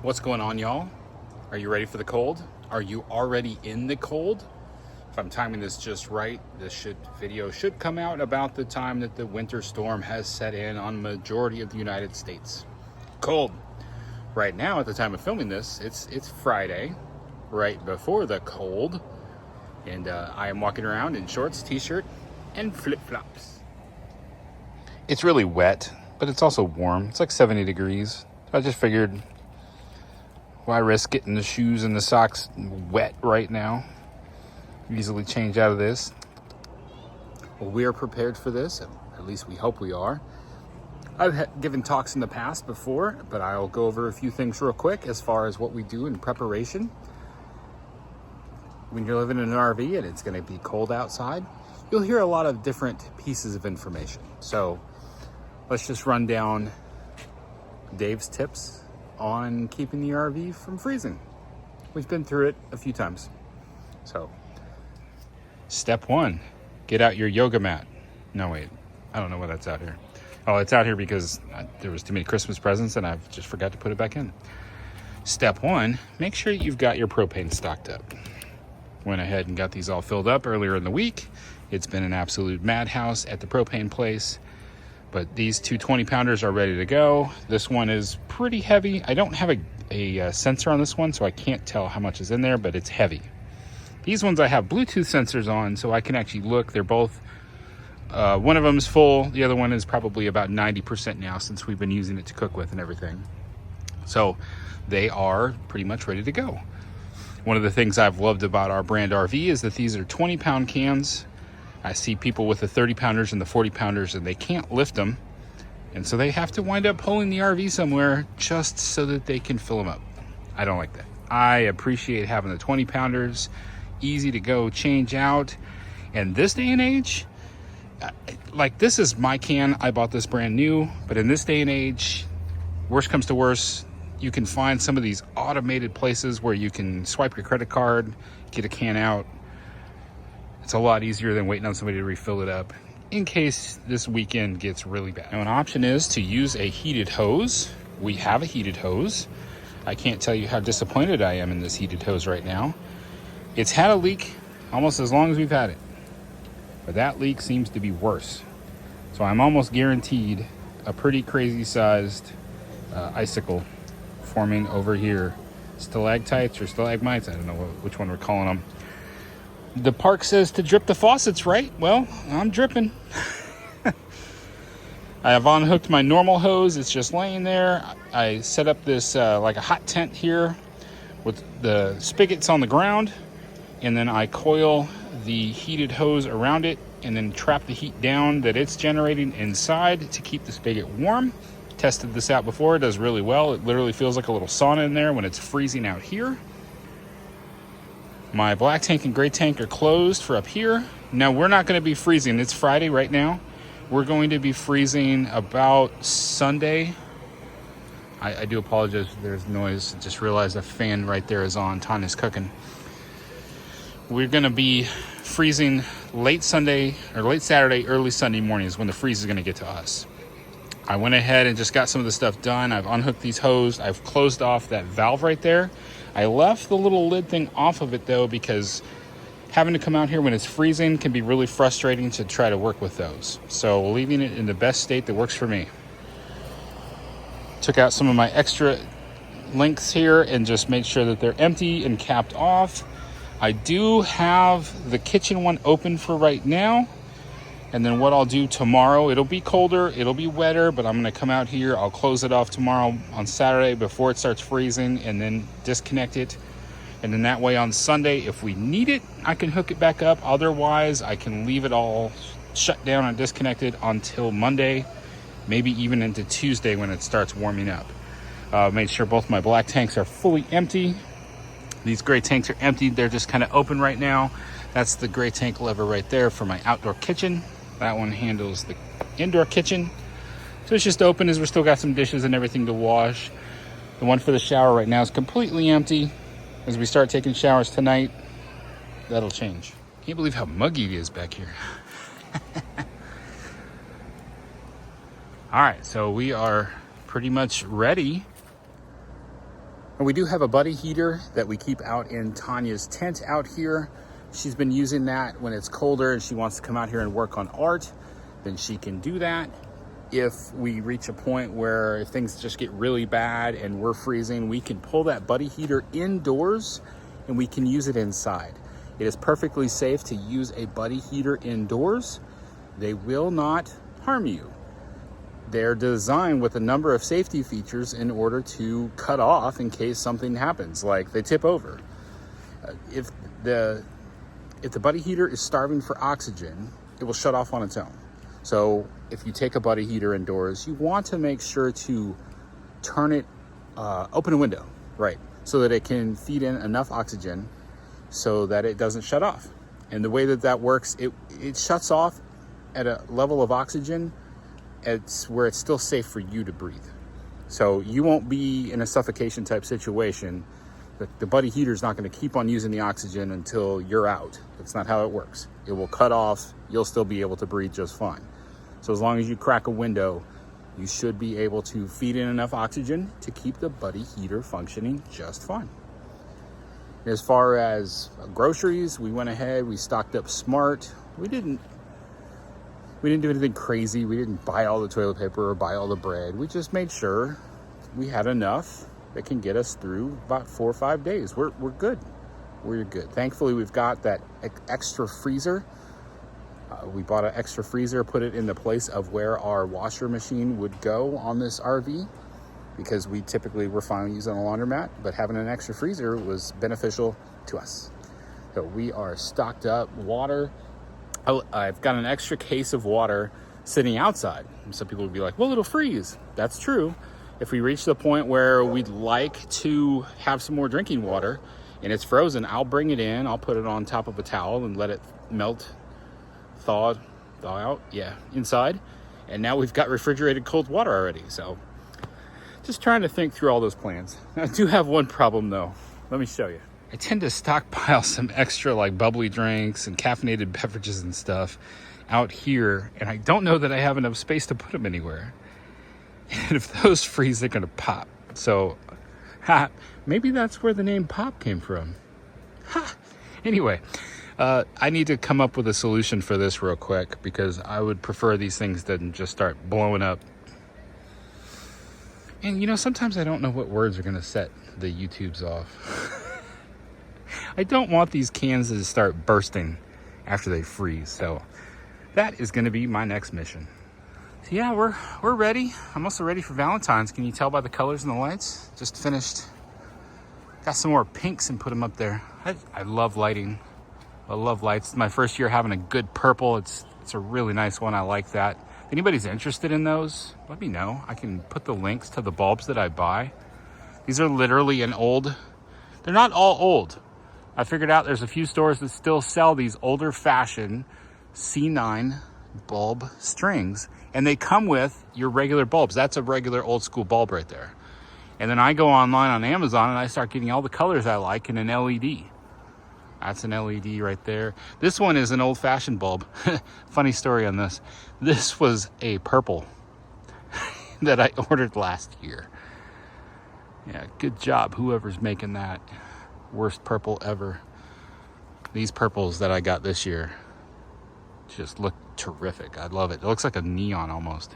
What's going on, y'all? Are you ready for the cold? Are you already in the cold? If I'm timing this just right, this video should come out about the time that the winter storm has set in on the majority of the United States. Cold. Right now, at the time of filming this, it's Friday, right before the cold, and I am walking around in shorts, t-shirt, and flip-flops. It's really wet, but it's also warm. It's like 70 degrees. So I just figured, why risk getting the shoes and the socks wet right now? Easily change out of this. Well, we are prepared for this, at least we hope we are. I've given talks in the past before, but I'll go over a few things real quick as far as what we do in preparation. When you're living in an RV and it's going to be cold outside, you'll hear a lot of different pieces of information. So let's just run down Dave's tips on keeping the RV from freezing. We've been through it a few times. So, step one, get out your yoga mat. No, wait, I don't know why that's out here. Oh, it's out here because there was too many Christmas presents and I've just forgot to put it back in. Step one, make sure you've got your propane stocked up. Went ahead and got these all filled up earlier in the week. It's been an absolute madhouse at the propane place. But these two 20-pounders are ready to go. This one is pretty heavy. I don't have a sensor on this one, so I can't tell how much is in there, but it's heavy. These ones I have Bluetooth sensors on, so I can actually look. They're both, one of them is full. The other one is probably about 90% now since we've been using it to cook with and everything. So they are pretty much ready to go. One of the things I've loved about our brand RV is that these are 20-pound cans. I see people with the 30-pounders and the 40-pounders, and they can't lift them. And so they have to wind up pulling the RV somewhere just so that they can fill them up. I don't like that. I appreciate having the 20-pounders, easy to go, change out. And this day and age, like this is my can. I bought this brand new, but in this day and age, worst comes to worst, you can find some of these automated places where you can swipe your credit card, get a can out. It's a lot easier than waiting on somebody to refill it up in case this weekend gets really bad. Now, an option is to use a heated hose. We have a heated hose. I can't tell you how disappointed I am in this heated hose right now. It's had a leak almost as long as we've had it, but that leak seems to be worse. So I'm almost guaranteed a pretty crazy sized icicle forming over here. Stalactites or stalagmites, I don't know which one we're calling them. The park says to drip the faucets, right? Well, I'm dripping. I have unhooked my normal hose. It's just laying there. I set up this like a hot tent here with the spigots on the ground. And then I coil the heated hose around it and then trap the heat down that it's generating inside to keep the spigot warm. Tested this out before. It does really well. It literally feels like a little sauna in there when it's freezing out here. My black tank and gray tank are closed for up here. Now, we're not going to be freezing. It's Friday right now. We're going to be freezing about Sunday. I do apologize if there's noise. I just realized a fan right there is on. Tanya's cooking. We're going to be freezing late Sunday or late Saturday, early Sunday morning is when the freeze is going to get to us. I went ahead and just got some of the stuff done. I've unhooked these hoses. I've closed off that valve right there. I left the little lid thing off of it though, because having to come out here when it's freezing can be really frustrating to try to work with those. So leaving it in the best state that works for me. Took out some of my extra links here and just made sure that they're empty and capped off. I do have the kitchen one open for right now. And then what I'll do tomorrow, it'll be colder, it'll be wetter, but I'm gonna come out here, I'll close it off tomorrow on Saturday before it starts freezing and then disconnect it. And then that way on Sunday, if we need it, I can hook it back up. Otherwise, I can leave it all shut down and disconnected until Monday, maybe even into Tuesday when it starts warming up. Made sure both my black tanks are fully empty. These gray tanks are empty, they're just kind of open right now. That's the gray tank lever right there for my outdoor kitchen. That one handles the indoor kitchen. So it's just open as we're still got some dishes and everything to wash. The one for the shower right now is completely empty. As we start taking showers tonight, that'll change. Can't believe how muggy it is back here. All right, so we are pretty much ready And we do have a buddy heater that we keep out in Tanya's tent out here. She's been using that when it's colder and she wants to come out here and work on art, then she can do that. If we reach a point where if things just get really bad and we're freezing, we can pull that buddy heater indoors and we can use it inside. It is perfectly safe to use a buddy heater indoors. They will not harm you. They're designed with a number of safety features in order to cut off in case something happens, like they tip over. If the buddy heater is starving for oxygen, it will shut off on its own. So if you take a buddy heater indoors, you want to make sure to turn it, open a window, right? So that it can feed in enough oxygen so that it doesn't shut off. And the way that that works, it shuts off at a level of oxygen it's where it's still safe for you to breathe. So you won't be in a suffocation type situation. The buddy heater is not going to keep on using the oxygen until you're out. That's not how it works. It will cut off. You'll still be able to breathe just fine. So as long as you crack a window, you should be able to feed in enough oxygen to keep the buddy heater functioning just fine. As far as groceries, we went ahead, we stocked up smart. We didn't do anything crazy. We didn't buy all the toilet paper or buy all the bread. We just made sure we had enough that can get us through about 4 or 5 days. We're good. We're good. Thankfully, we've got that extra freezer. We bought an extra freezer, put it in the place of where our washer machine would go on this RV, because we typically were fine using a laundromat, but having an extra freezer was beneficial to us. So we are stocked up. Water, I've got an extra case of water sitting outside. Some people would be like, well, it'll freeze. That's true. If we reach the point where we'd like to have some more drinking water and it's frozen, I'll bring it in, I'll put it on top of a towel and let it melt, thaw out, inside. And now we've got refrigerated cold water already. So just trying to think through all those plans. I do have one problem though. Let me show you. I tend to stockpile some extra like bubbly drinks and caffeinated beverages and stuff out here, and I don't know that I have enough space to put them anywhere. And if those freeze, they're gonna pop. So maybe that's where the name Pop came from. Anyway, I need to come up with a solution for this real quick, because I would prefer these things didn't just start blowing up. And you know, sometimes I don't know what words are gonna set the YouTubes off. I don't want these cans to start bursting after they freeze. So that is gonna be my next mission. So yeah, we're ready. I'm also ready for Valentine's. Can you tell by the colors and the lights? Just finished. Got some more pinks and put them up there. I love lighting. I love lights. It's my first year having a good purple. It's a really nice one. I like that. If anybody's interested in those, let me know. I can put the links to the bulbs that I buy. These are literally they're not all old. I figured out there's a few stores that still sell these older fashioned C9 bulb strings, and they come with your regular bulbs. That's a regular old school bulb right there. And then I go online on Amazon and I start getting all the colors I like in an LED. That's an LED right there. This one is an old fashioned bulb. Funny story on this. This was a purple that I ordered last year. Yeah, good job, whoever's making that. Worst purple ever. These purples that I got this year just look terrific. I love it. It looks like a neon almost.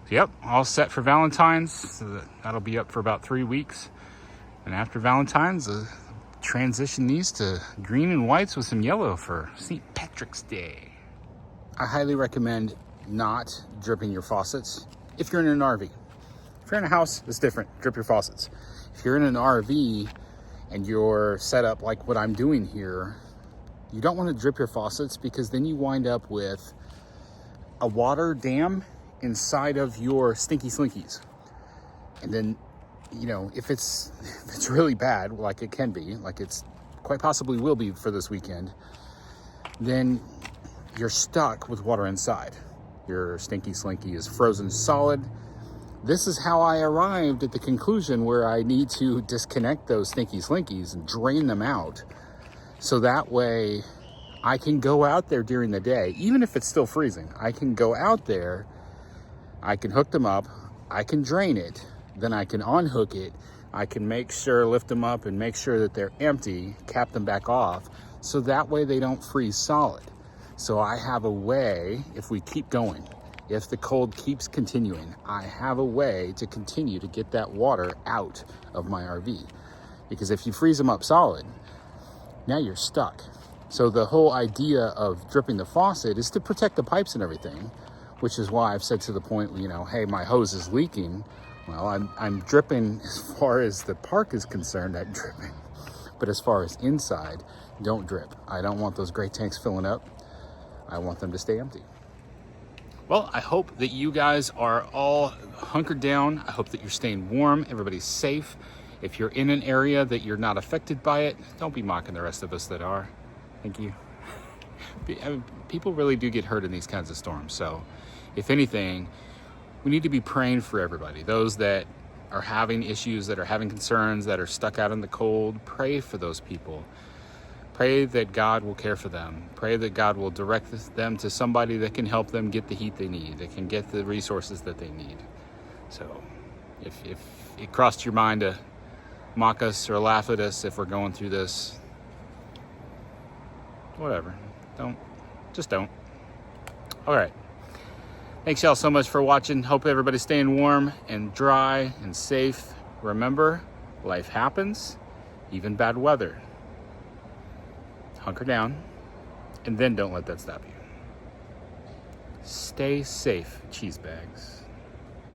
So, yep, all set for Valentine's. So that'll be up for about 3 weeks. And after Valentine's, transition these to green and whites with some yellow for St. Patrick's Day. I highly recommend not dripping your faucets if you're in an RV. If you're in a house, it's different. Drip your faucets. If you're in an RV and you're set up like what I'm doing here, you don't want to drip your faucets, because then you wind up with a water dam inside of your stinky slinkies. And then, you know, if it's really bad, like it can be, like it's quite possibly will be for this weekend, then you're stuck with water inside. Your stinky slinky is frozen solid. This is how I arrived at the conclusion where I need to disconnect those stinky slinkies and drain them out. So that way I can go out there during the day, even if it's still freezing. I can go out there, I can hook them up, I can drain it, then I can unhook it, I can make sure, lift them up and make sure that they're empty, cap them back off, so that way they don't freeze solid. So I have a way, if we keep going, if the cold keeps continuing, I have a way to continue to get that water out of my RV. Because if you freeze them up solid, now you're stuck. So the whole idea of dripping the faucet is to protect the pipes and everything, which is why I've said to the point, you know, hey, my hose is leaking. Well, I'm dripping as far as the park is concerned, I'm dripping. But as far as inside, don't drip. I don't want those gray tanks filling up. I want them to stay empty. Well, I hope that you guys are all hunkered down. I hope that you're staying warm, everybody's safe. If you're in an area that you're not affected by it, don't be mocking the rest of us that are. Thank you. I mean, people really do get hurt in these kinds of storms. So if anything, we need to be praying for everybody. Those that are having issues, that are having concerns, that are stuck out in the cold, pray for those people. Pray that God will care for them. Pray that God will direct them to somebody that can help them get the heat they need, that can get the resources that they need. So if it crossed your mind to mock us or laugh at us if we're going through this, whatever. Just don't. All right. Thanks y'all so much for watching. Hope everybody's staying warm and dry and safe. Remember, life happens, even bad weather. Hunker down, and then don't let that stop you. Stay safe, cheese bags.